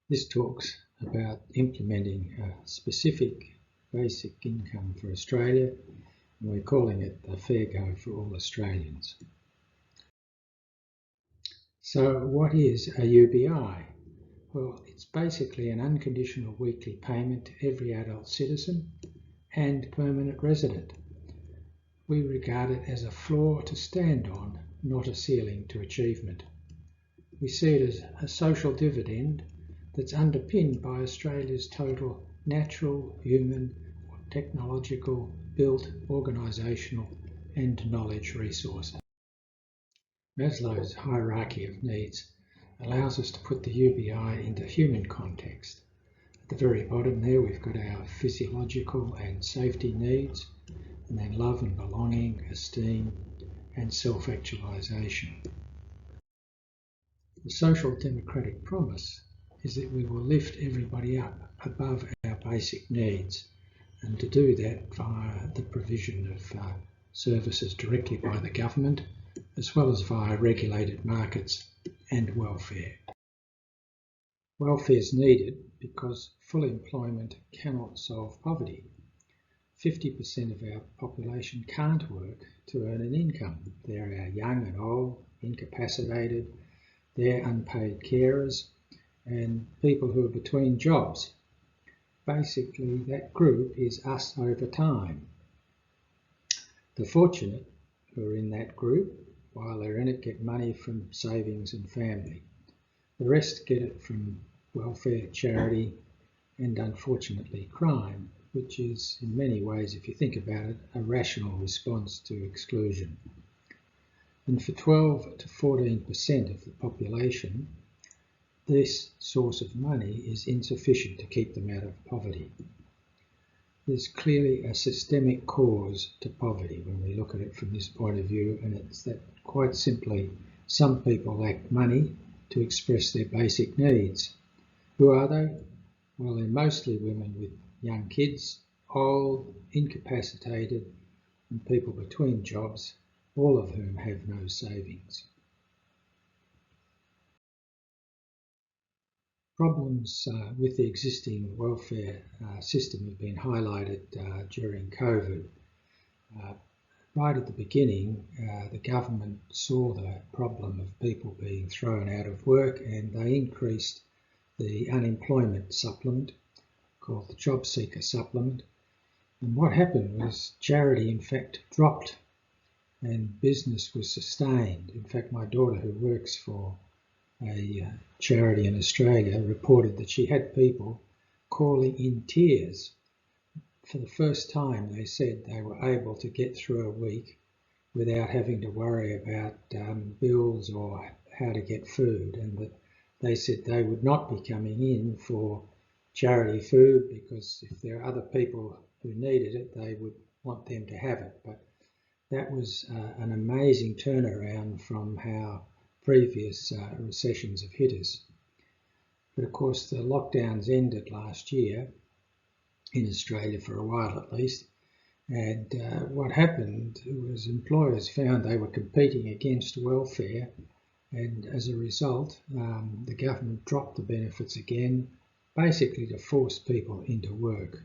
This talks about implementing a specific basic income for Australia, and we're calling it a fair go for all Australians. So what is a UBI? Well, it's basically an unconditional weekly payment to every adult citizen and permanent resident. We regard it as a floor to stand on, not a ceiling to achievement. We see it as a social dividend that's underpinned by Australia's total natural, human, technological, built, organisational and knowledge resources. Maslow's hierarchy of needs allows us to put the UBI into human context. At the very bottom there we've got our physiological and safety needs, and then love and belonging, esteem and self-actualisation. The social democratic promise is that we will lift everybody up above our basic needs, and to do that via the provision of services directly by the government, as well as via regulated markets and welfare. Welfare is needed because full employment cannot solve poverty. 50% of our population can't work to earn an income. They're our young and old, incapacitated, they're unpaid carers, and people who are between jobs. Basically, that group is us over time. The fortunate who are in that group, while they're in it, get money from savings and family. The rest get it from welfare, charity, and unfortunately crime, which is in many ways, if you think about it, a rational response to exclusion. And for 12 to 14% of the population, this source of money is insufficient to keep them out of poverty. There's clearly a systemic cause to poverty when we look at it from this point of view, and it's that quite simply some people lack money to express their basic needs. Who are they? Well, they're mostly women with young kids, old, incapacitated, and people between jobs, all of whom have no savings. Problems with the existing welfare system have been highlighted during COVID. Right at the beginning, the government saw the problem of people being thrown out of work, and they increased the unemployment supplement called the Job Seeker Supplement. And what happened was charity in fact dropped and business was sustained. In fact, my daughter, who works for a charity in Australia, reported that she had people calling in tears. For the first time, they said they were able to get through a week without having to worry about bills or how to get food, and that they said they would not be coming in for charity food because if there are other people who needed it, they would want them to have it. But that was an amazing turnaround from how previous recessions have hit us. But of course, the lockdowns ended last year, in Australia for a while at least, and what happened was employers found they were competing against welfare, and as a result the government dropped the benefits again, basically to force people into work.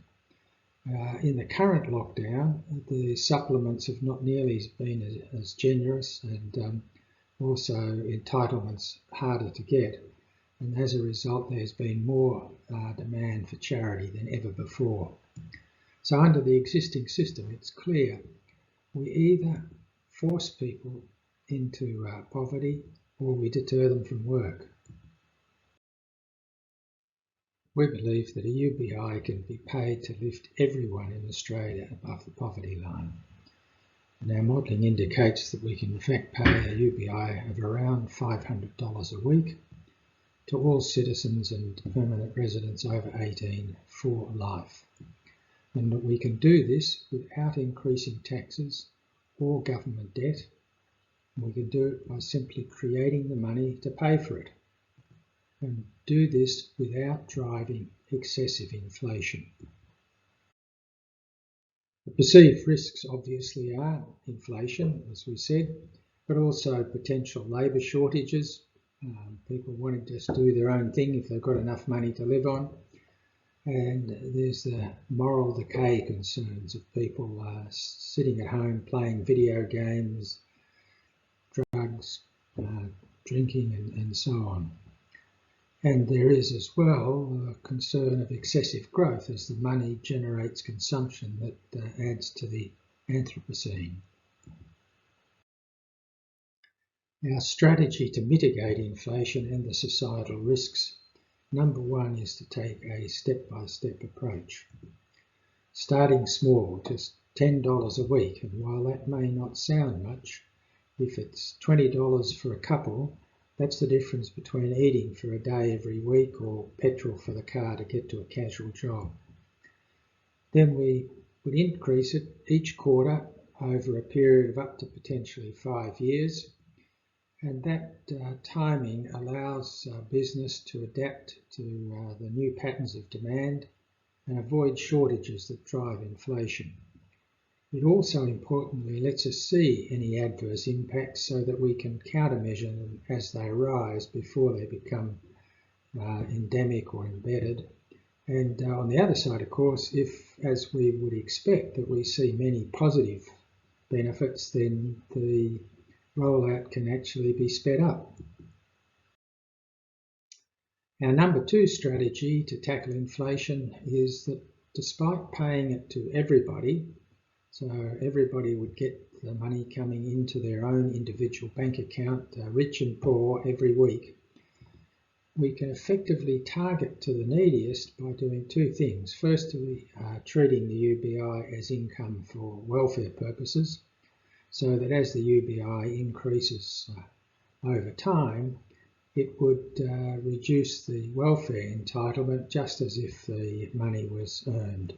In the current lockdown, the supplements have not nearly been as generous, and also entitlements harder to get, and as a result there's been more demand for charity than ever before. So under the existing system, it's clear we either force people into poverty or we deter them from work. We believe that a UBI can be paid to lift everyone in Australia above the poverty line. And our modelling indicates that we can in fact pay a UBI of around $500 a week to all citizens and permanent residents over 18 for life. And that we can do this without increasing taxes or government debt. And we can do it by simply creating the money to pay for it. And do this without driving excessive inflation. The perceived risks obviously are inflation, as we said, but also potential labour shortages, people wanting to just do their own thing if they've got enough money to live on. And there's the moral decay concerns of people sitting at home playing video games, drugs, drinking and so on. And there is as well a concern of excessive growth as the money generates consumption that adds to the Anthropocene. Our strategy to mitigate inflation and the societal risks. Number one is to take a step-by-step approach. Starting small, just $10 a week, and while that may not sound much, if it's $20 for a couple, that's the difference between eating for a day every week or petrol for the car to get to a casual job. Then we would increase it each quarter over a period of up to potentially 5 years. And that timing allows business to adapt to the new patterns of demand and avoid shortages that drive inflation. It also importantly lets us see any adverse impacts so that we can countermeasure them as they arise before they become endemic or embedded. And on the other side, of course, if, as we would expect, that we see many positive benefits, then the rollout can actually be sped up. Our number two strategy to tackle inflation is that despite paying it to everybody, so everybody would get the money coming into their own individual bank account, rich and poor, every week, we can effectively target to the neediest by doing two things. Firstly, treating the UBI as income for welfare purposes, so that as the UBI increases over time, it would reduce the welfare entitlement just as if the money was earned.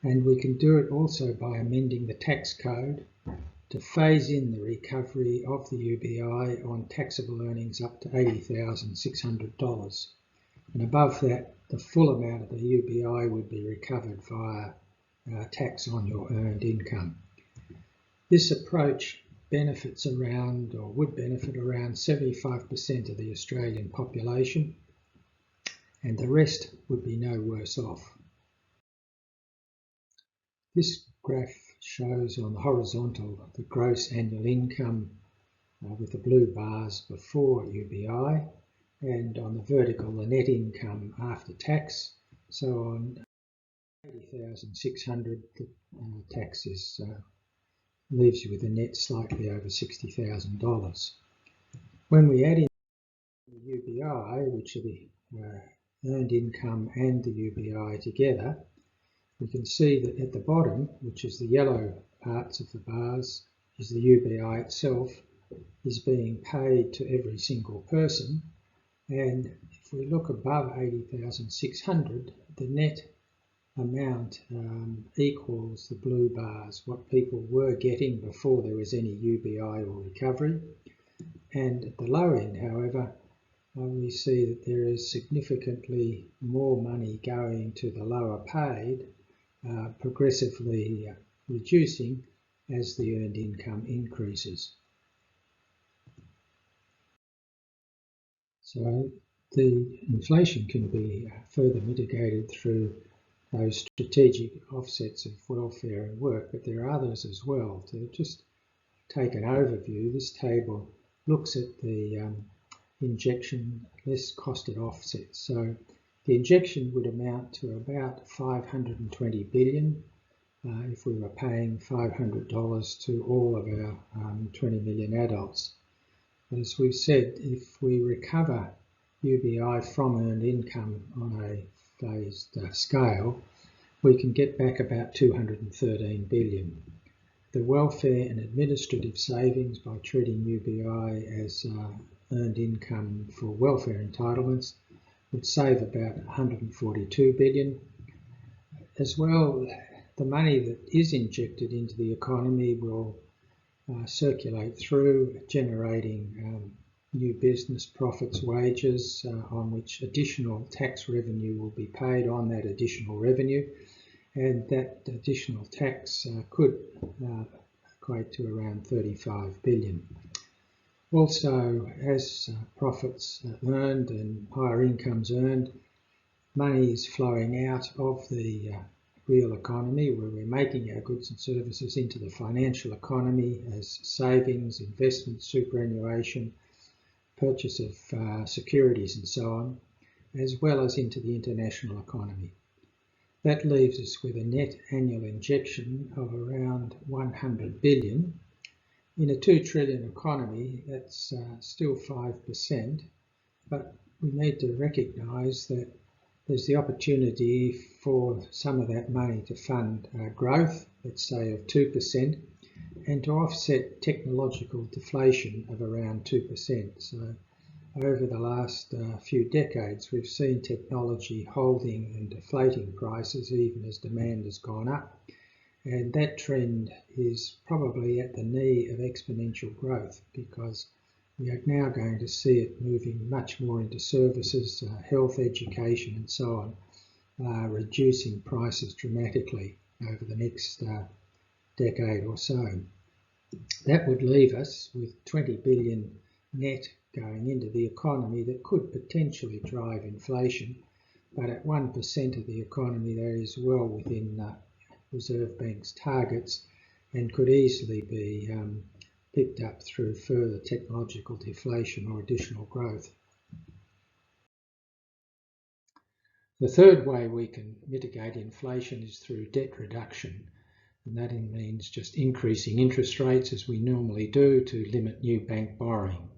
And we can do it also by amending the tax code to phase in the recovery of the UBI on taxable earnings up to $80,600. And above that, the full amount of the UBI would be recovered via tax on your earned income. This approach benefits around, or would benefit around 75% of the Australian population, and the rest would be no worse off. This graph shows on the horizontal the gross annual income with the blue bars before UBI, and on the vertical the net income after tax. So on 80,600 the tax is leaves you with a net slightly over $60,000. When we add in the UBI, which are the earned income and the UBI together, we can see that at the bottom, which is the yellow parts of the bars, is the UBI itself, is being paid to every single person. And if we look above 80,600, the net amount equals the blue bars, what people were getting before there was any UBI or recovery. And at the low end, however, we see that there is significantly more money going to the lower paid, progressively reducing as the earned income increases. So the inflation can be further mitigated through those strategic offsets of welfare and work, but there are others as well. To just take an overview, this table looks at the injection less costed offsets. So the injection would amount to about 520 billion if we were paying $500 to all of our 20 million adults. But as we've said, if we recover UBI from earned income on a phased scale, we can get back about 213 billion. The welfare and administrative savings by treating UBI as earned income for welfare entitlements would save about 142 billion. As well, the money that is injected into the economy will circulate through, generating new business profits, wages, on which additional tax revenue will be paid on that additional revenue, and that additional tax could equate to around 35 billion. Also, as profits are earned and higher incomes earned, money is flowing out of the real economy, where we're making our goods and services, into the financial economy as savings, investment, superannuation, purchase of securities and so on, as well as into the international economy. That leaves us with a net annual injection of around 100 billion. In a 2 trillion economy, that's still 5%, but we need to recognise that there's the opportunity for some of that money to fund growth, let's say of 2%, and to offset technological deflation of around 2%. So over the last few decades, we've seen technology holding and deflating prices even as demand has gone up. And that trend is probably at the knee of exponential growth, because we are now going to see it moving much more into services, health, education and so on, reducing prices dramatically over the next decade or so. That would leave us with 20 billion net going into the economy that could potentially drive inflation, but at 1% of the economy that is well within Reserve Bank's targets and could easily be picked up through further technological deflation or additional growth. The third way we can mitigate inflation is through debt reduction, and that means just increasing interest rates as we normally do to limit new bank borrowing.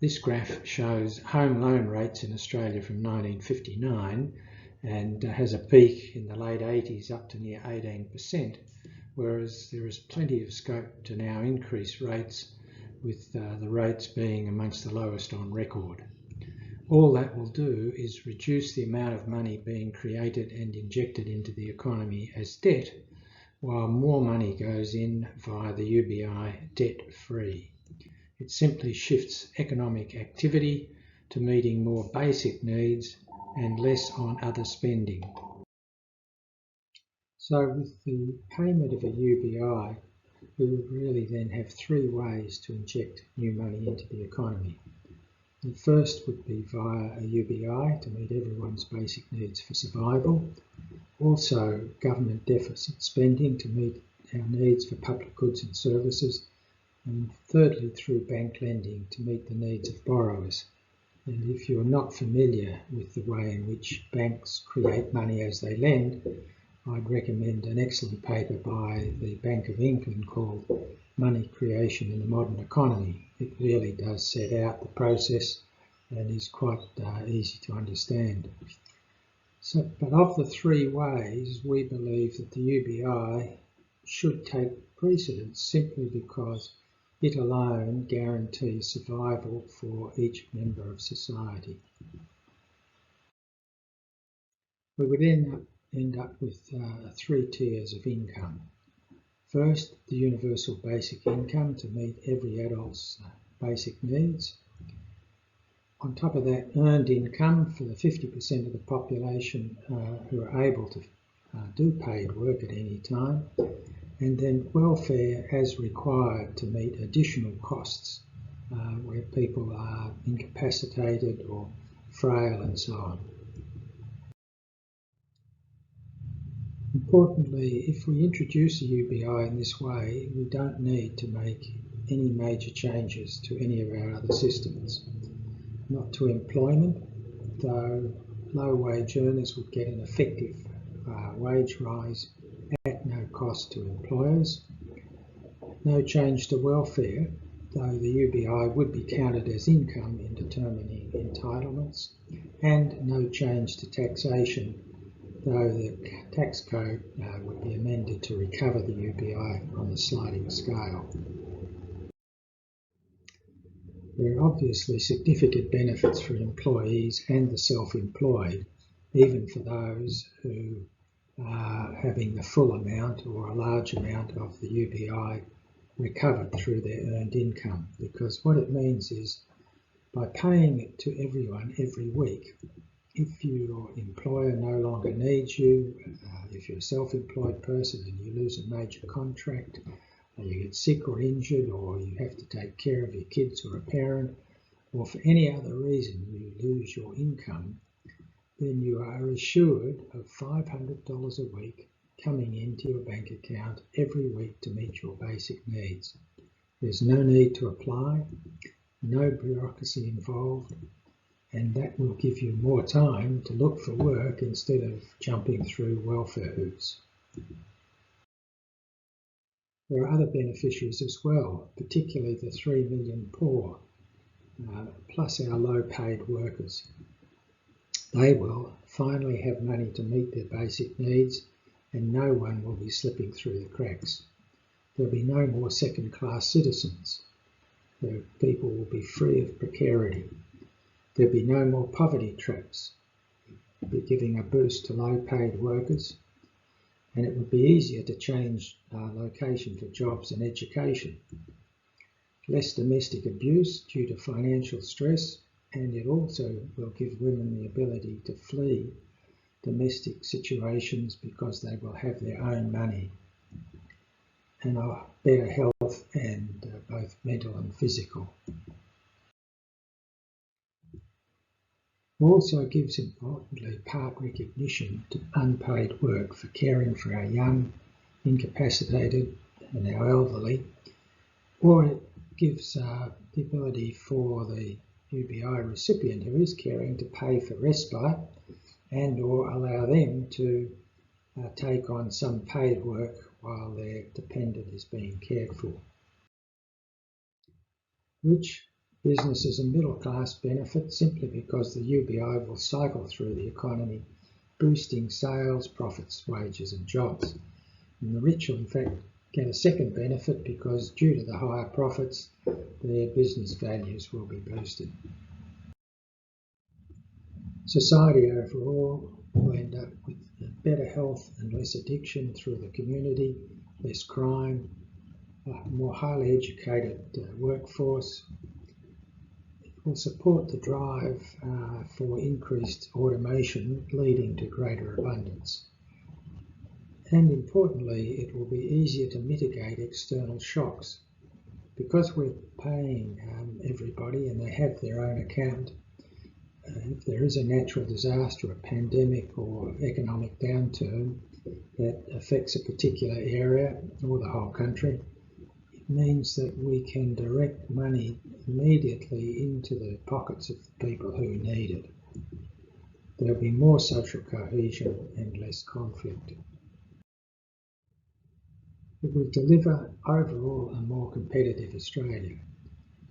This graph shows home loan rates in Australia from 1959 and has a peak in the late 80s up to near 18%, whereas there is plenty of scope to now increase rates, with the rates being amongst the lowest on record. All that will do is reduce the amount of money being created and injected into the economy as debt, while more money goes in via the UBI debt-free. It simply shifts economic activity to meeting more basic needs and less on other spending. So with the payment of a UBI, we would really then have three ways to inject new money into the economy. The first would be via a UBI to meet everyone's basic needs for survival. Also, government deficit spending to meet our needs for public goods and services. And thirdly, through bank lending to meet the needs of borrowers. And if you're not familiar with the way in which banks create money as they lend, I'd recommend an excellent paper by the Bank of England called Money Creation in the Modern Economy. It really does set out the process and is quite easy to understand. But of the three ways, we believe that the UBI should take precedence simply because it alone guarantees survival for each member of society. We would end up with three tiers of income. First, the universal basic income to meet every adult's basic needs. On top of that, earned income for the 50% of the population who are able to do paid work at any time. And then welfare as required to meet additional costs where people are incapacitated or frail and so on. Importantly, if we introduce a UBI in this way, we don't need to make any major changes to any of our other systems. Not to employment, though low-wage earners would get an effective wage rise at no cost to employers. No change to welfare, though the UBI would be counted as income in determining entitlements. And no change to taxation, though the tax code would be amended to recover the UBI on the sliding scale. There are obviously significant benefits for employees and the self-employed, even for those who are having the full amount or a large amount of the UBI recovered through their earned income, because what it means is by paying it to everyone every week, if your employer no longer needs you, if you're a self-employed person and you lose a major contract, you get sick or injured, or you have to take care of your kids or a parent, or for any other reason you lose your income, then you are assured of $500 a week coming into your bank account every week to meet your basic needs. There's no need to apply, no bureaucracy involved, and that will give you more time to look for work instead of jumping through welfare hoops. There are other beneficiaries as well, particularly the 3 million poor, plus our low-paid workers. They will finally have money to meet their basic needs, and no one will be slipping through the cracks. There'll be no more second-class citizens. The people will be free of precarity. There'll be no more poverty traps. We'll be giving a boost to low-paid workers, and it would be easier to change location for jobs and education. Less domestic abuse due to financial stress, and it also will give women the ability to flee domestic situations because they will have their own money and are better health and both mental and physical. It also gives, importantly, part recognition to unpaid work for caring for our young, incapacitated and our elderly, or it gives the ability for the UBI recipient who is caring to pay for respite and or allow them to take on some paid work while their dependent is being cared for. Rich businesses and middle class benefit simply because the UBI will cycle through the economy, boosting sales, profits, wages and jobs. And the rich will in fact get a second benefit because due to the higher profits, their business values will be boosted. Society overall will end up with better health and less addiction through the community, less crime, a more highly educated workforce. It will support the drive for increased automation, leading to greater abundance. And importantly, it will be easier to mitigate external shocks. Because we're paying everybody and they have their own account, if there is a natural disaster, a pandemic or economic downturn that affects a particular area or the whole country, it means that we can direct money immediately into the pockets of the people who need it. There'll be more social cohesion and less conflict. It will deliver overall a more competitive Australia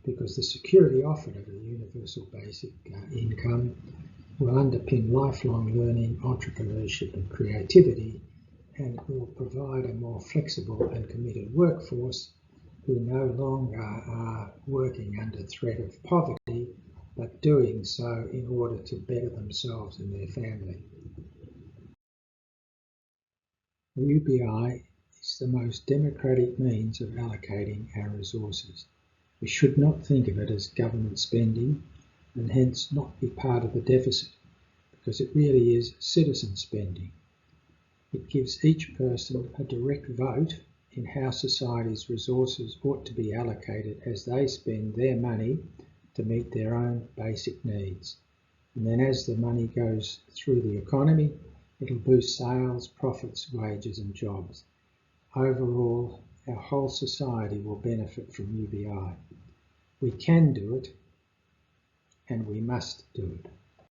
because the security offered of a universal basic income will underpin lifelong learning, entrepreneurship and creativity, and it will provide a more flexible and committed workforce who no longer are working under threat of poverty, but doing so in order to better themselves and their family. The UBI is the most democratic means of allocating our resources. We should not think of it as government spending and hence not be part of the deficit, because it really is citizen spending. It gives each person a direct vote in how society's resources ought to be allocated as they spend their money to meet their own basic needs. And then as the money goes through the economy, it'll boost sales, profits, wages and jobs. Overall, our whole society will benefit from UBI. We can do it, and we must do it.